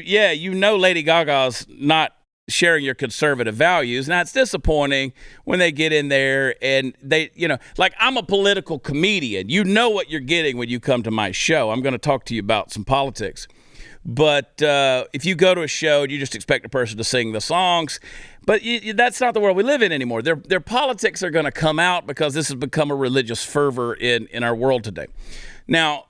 Lady Gaga's not sharing your conservative values. Now, it's disappointing when they get in there and they, like I'm a political comedian. You know what you're getting when you come to my show. I'm going to talk to you about some politics. But if you go to a show, you just expect a person to sing the songs. But that's not the world we live in anymore. Their politics are going to come out because this has become a religious fervor in our world today. Now,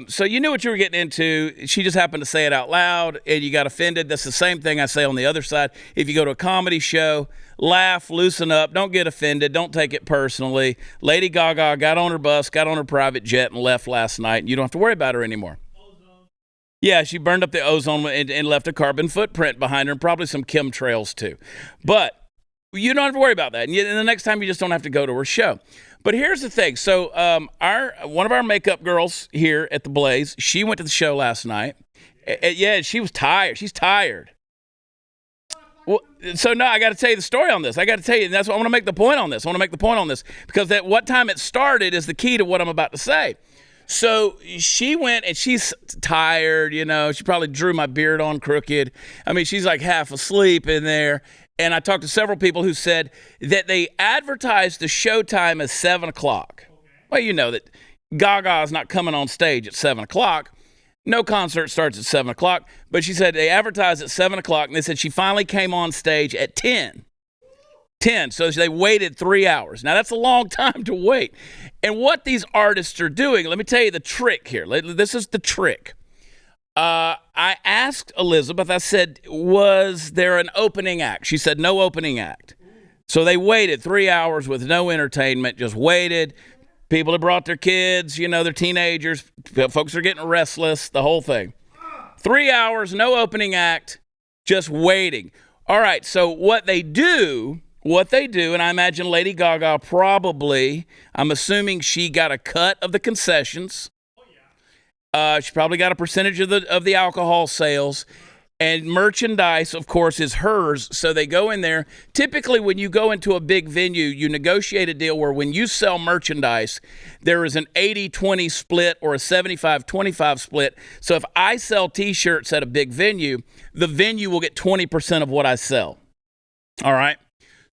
so you knew what you were getting into. She just happened to say it out loud, and you got offended. That's the same thing I say on the other side. If you go to a comedy show, laugh, loosen up, don't get offended, don't take it personally. Lady Gaga got on her bus, got on her private jet, and left last night, and you don't have to worry about her anymore. Yeah, she burned up the ozone and left a carbon footprint behind her, and probably some chemtrails too. But you don't have to worry about that. And the next time, you just don't have to go to her show. But here's the thing. So one of our makeup girls here at the Blaze, she went to the show last night. Yeah, she was tired. She's tired. Well, so no, I got to tell you the story on this. I got to tell you, and that's what I want to make the point on this. Because at what time it started is the key to what I'm about to say. So she went, and she's tired, She probably drew my beard on crooked. I mean, she's like half asleep in there. And I talked to several people who said that they advertised the showtime as 7 o'clock. Okay. Well, you know that Gaga is not coming on stage at 7 o'clock. No concert starts at 7 o'clock. But she said they advertised at 7 o'clock, and they said she finally came on stage at 10. 10. So they waited 3 hours. Now, that's a long time to wait. And what these artists are doing, let me tell you the trick here. This is the trick. I asked Elizabeth, I said, was there an opening act? She said, no opening act. So they waited 3 hours with no entertainment, just waited. People had brought their kids, their teenagers. Folks are getting restless, the whole thing. 3 hours, no opening act, just waiting. All right, so what they do, and I imagine Lady Gaga probably, I'm assuming she got a cut of the concessions. She probably got a percentage of the alcohol sales, and merchandise, of course, is hers. So they go in there. Typically, when you go into a big venue, you negotiate a deal where when you sell merchandise, there is an 80-20 split or a 75-25 split. So if I sell T-shirts at a big venue, the venue will get 20% of what I sell. All right.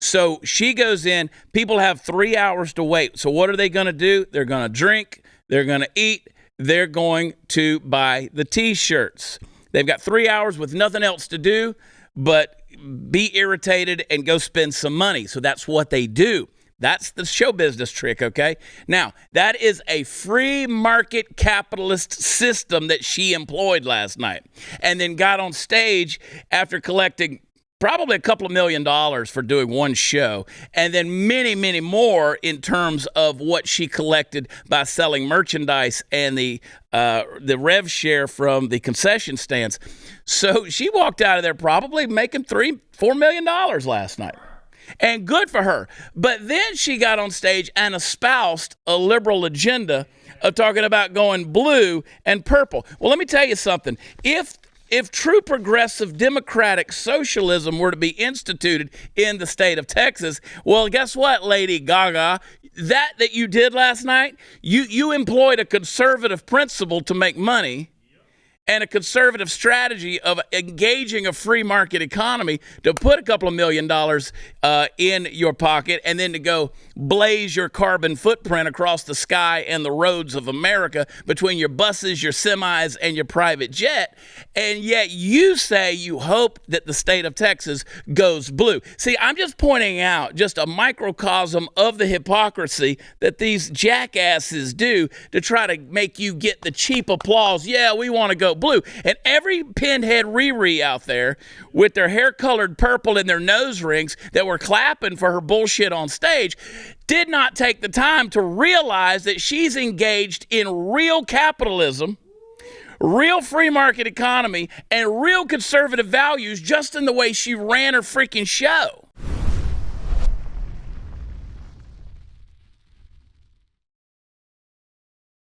So she goes in. People have 3 hours to wait. So what are they going to do? They're going to drink. They're going to eat. They're going to buy the T-shirts. They've got 3 hours with nothing else to do but be irritated and go spend some money. So that's what they do. That's the show business trick, okay? Now, that is a free market capitalist system that she employed last night, and then got on stage after collecting probably a couple of $1 million for doing one show, and then many, many more in terms of what she collected by selling merchandise and the rev share from the concession stands. So she walked out of there probably making $4 million last night. And good for her. But then she got on stage and espoused a liberal agenda of talking about going blue and purple. Well, let me tell you something. If true progressive democratic socialism were to be instituted in the state of Texas, well, guess what, Lady Gaga? That you did last night, you employed a conservative principle to make money and a conservative strategy of engaging a free market economy to put a couple of $1 million in your pocket and then to go blaze your carbon footprint across the sky and the roads of America between your buses, your semis, and your private jet. And yet you say you hope that the state of Texas goes blue. See, I'm just pointing out just a microcosm of the hypocrisy that these jackasses do to try to make you get the cheap applause. Yeah, we want to go blue. And every pinhead Riri out there with their hair colored purple and their nose rings that were clapping for her bullshit on stage did not take the time to realize that she's engaged in real capitalism, real free market economy, and real conservative values just in the way she ran her freaking show.